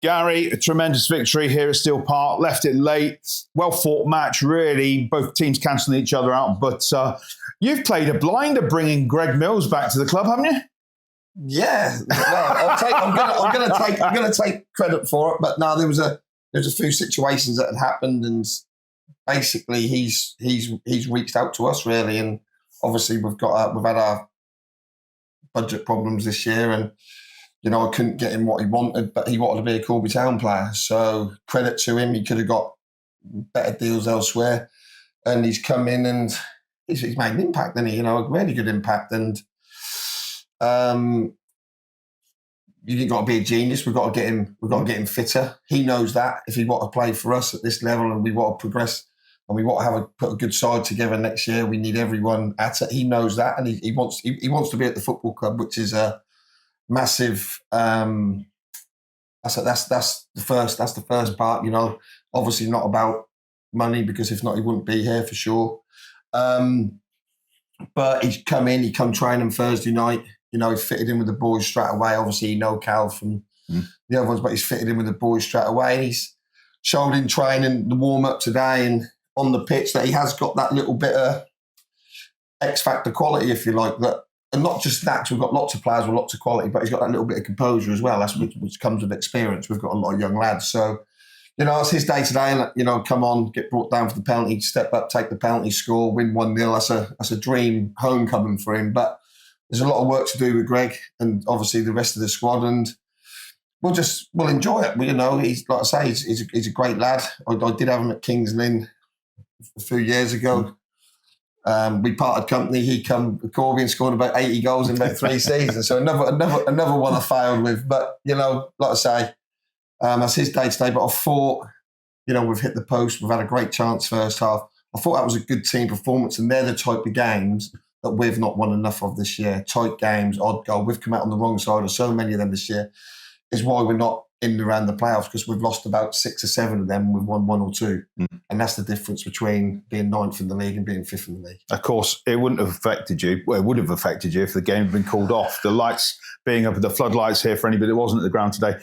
Gary, a tremendous victory here at Steel Park. Left it late. Well fought match, really. Both teams cancelling each other out. But you've played a blinder bringing Greg Mills back to the club, haven't you? Yeah. Well, I'm going to take credit for it. But no, there was a few situations that had happened, and basically he's reached out to us really, and obviously we've had our budget problems this year, and I couldn't get him what he wanted, but he wanted to be a Corby Town player. So credit to him, he could have got better deals elsewhere, and he's come in and he's made an impact, hasn't he? A really good impact. And you've got to be a genius. We've got to get him fitter. He knows that if he want to play for us at this level, and we want to progress, and we want to put a good side together next year, we need everyone at it. He knows that, and he wants to be at the football club, which is a massive. That's the first part. Obviously not about money, because if not, he wouldn't be here for sure. But he's come in. He come training Thursday night. He fitted in with the boys straight away. Obviously, Cal from the other ones, but he's fitted in with the boys straight away. And he's showed in training, the warm up today, and on the pitch that he has got that little bit of X factor quality, if you like, that. And not just that, we've got lots of players with lots of quality, but he's got that little bit of composure as well. That's which comes with experience. We've got a lot of young lads. So, it's his day today. And, come on, get brought down for the penalty, step up, take the penalty, score, win 1-0. That's a dream homecoming for him. But there's a lot of work to do with Greg and obviously the rest of the squad. And we'll enjoy it. He's, like I say, he's a great lad. I did have him at Kings Lynn a few years ago. We parted company. He come with Corby and scored about 80 goals in about 3 seasons. So another one I failed with. But, like I say, that's his day today. But I thought, we've hit the post. We've had a great chance first half. I thought that was a good team performance. And they're the type of games that we've not won enough of this year. Tight games, odd goal. We've come out on the wrong side of so many of them this year. Is why we're not in and around the playoffs, because we've lost about 6 or 7 of them and we've won 1 or 2. And that's the difference between being 9th in the league and being 5th in the league. Of course, it wouldn't have affected you. Well, it would have affected you if the game had been called off. The lights being up, the floodlights here for anybody that wasn't at the ground today,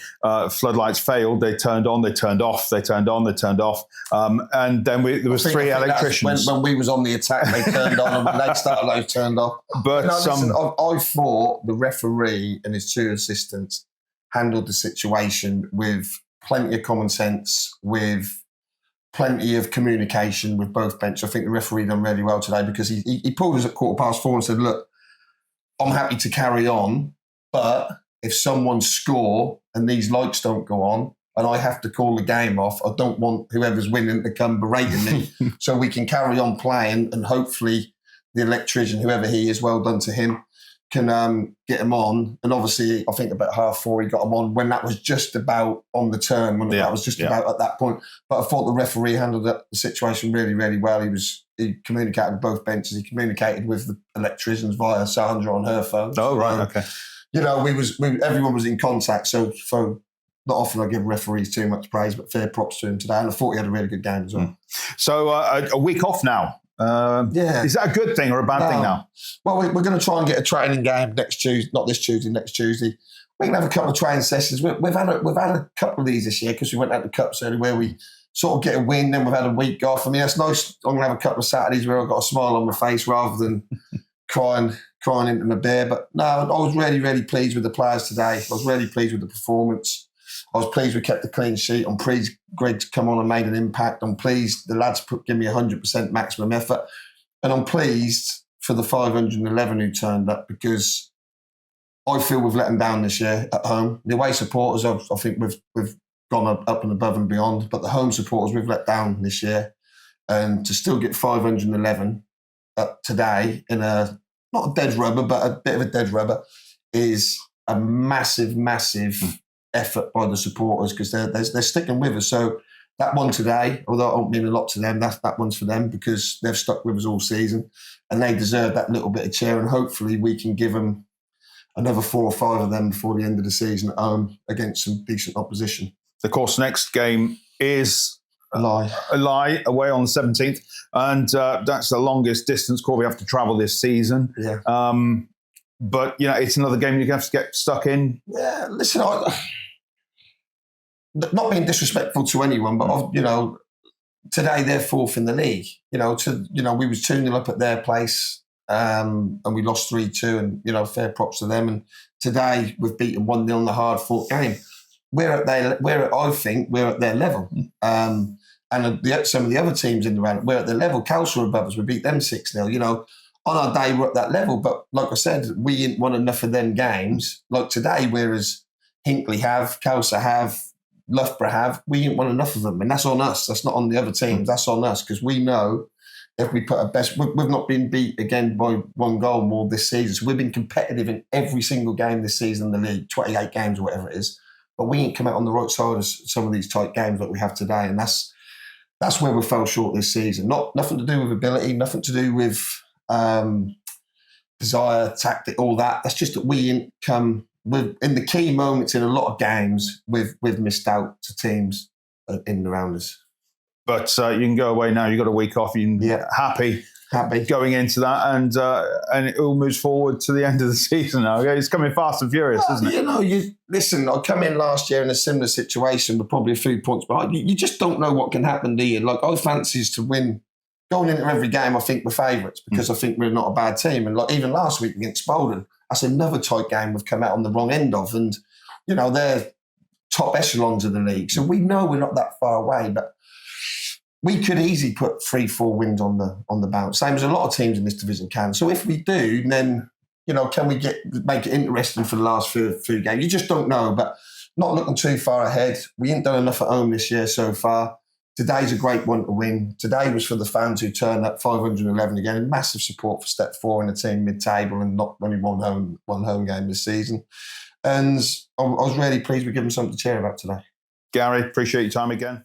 floodlights failed. They turned on, they turned off, they turned on, they turned off. And then there was 3 electricians. When we was on the attack, they turned on, and when they started, they turned off. But I thought the referee and his 2 assistants handled the situation with plenty of common sense, with plenty of communication with both benches. I think the referee done really well today, because he pulled us at 4:15 and said, look, I'm happy to carry on, but if someone score and these lights don't go on and I have to call the game off, I don't want whoever's winning to come berating me. So we can carry on playing, and hopefully the electrician, whoever he is, well done to him, can get him on. And obviously, I think about 4:30 he got him on when that was just about on the turn, when that was just about at that point. But I thought the referee handled the situation really, really well. He communicated with both benches. He communicated with the electricians via Sandra on her phone. Oh, right, okay. Everyone was in contact. So not often I give referees too much praise, but fair props to him today. And I thought he had a really good game as well. So a week off now. Is that a good thing or a bad thing now? Well, we're going to try and get a training game next Tuesday, not this Tuesday, next Tuesday. We're going to have a couple of training sessions. We've had a couple of these this year, because we went out to Cups early, where we sort of get a win, then we've had a week off. I mean, that's nice. I'm going to have a couple of Saturdays where I've got a smile on my face rather than crying into my beer. But no, I was really, really pleased with the players today. I was really pleased with the performance. I was pleased we kept the clean sheet. I'm pleased Greg's come on and made an impact. I'm pleased the lads give me 100% maximum effort. And I'm pleased for the 511 who turned up, because I feel we've let them down this year at home. The away supporters, I think we've gone up and above and beyond. But the home supporters, we've let down this year. And to still get 511 today in not a dead rubber, but a bit of a dead rubber, is a massive, massive effort by the supporters, because they're sticking with us. So that one today, although it won't mean a lot to them, that one's for them, because they've stuck with us all season, and they deserve that little bit of cheer. And hopefully we can give them another 4 or 5 of them before the end of the season at home against some decent opposition. Of course, next game is a lie away on the 17th, and that's the longest distance Corby have to travel this season. Yeah. But it's another game you have to get stuck in. Yeah, listen, not being disrespectful to anyone, but you know, today they're fourth in the league. You know, we was 2-0 up at their place, and we lost 3-2, and you know, fair props to them. And today we've beaten 1-0 in a hard-fought game. I think we're at their level. And some of the other teams in the round, we're at their level. Calcer are above us. We beat them 6-0. You know, on our day we're at that level. But like I said, we didn't won enough of them games. Like today, whereas Hinckley have, Calcer have, Loughborough have, we didn't won enough of them. And that's on us. That's not on the other teams. That's on us, because we know if we put our best, we've not been beat again by 1 goal more this season. So we've been competitive in every single game this season in the league, 28 games or whatever it is. But we ain't come out on the right side of some of these tight games that we have today. And that's where we fell short this season. Nothing to do with ability, nothing to do with desire, tactic, all that. That's just that we ain't come with, in the key moments in a lot of games, we've missed out to teams in the rounders. But you can go away now. You've got a week off. You can be happy going into that, and it all moves forward to the end of the season now. Okay? It's coming fast and furious, isn't it? You know, listen, I come in last year in a similar situation with probably a few points, but you just don't know what can happen, do you? Like, I fancies to win. Going into every game, I think we're favourites because I think we're not a bad team. And like even last week against Spalding, that's another tight game we've come out on the wrong end of. And, you know, they're top echelons of the league. So we know we're not that far away, but we could easily put 3-4 wins on the bounce, same as a lot of teams in this division can. So if we do, then, you know, can we make it interesting for the last few games? You just don't know, but not looking too far ahead. We ain't done enough at home this year so far. Today's a great one to win. Today was for the fans who turned up, 511 again. Massive support for Step 4 in the team mid-table, and not only one home game this season. And I was really pleased we give them something to cheer about today. Gary, appreciate your time again.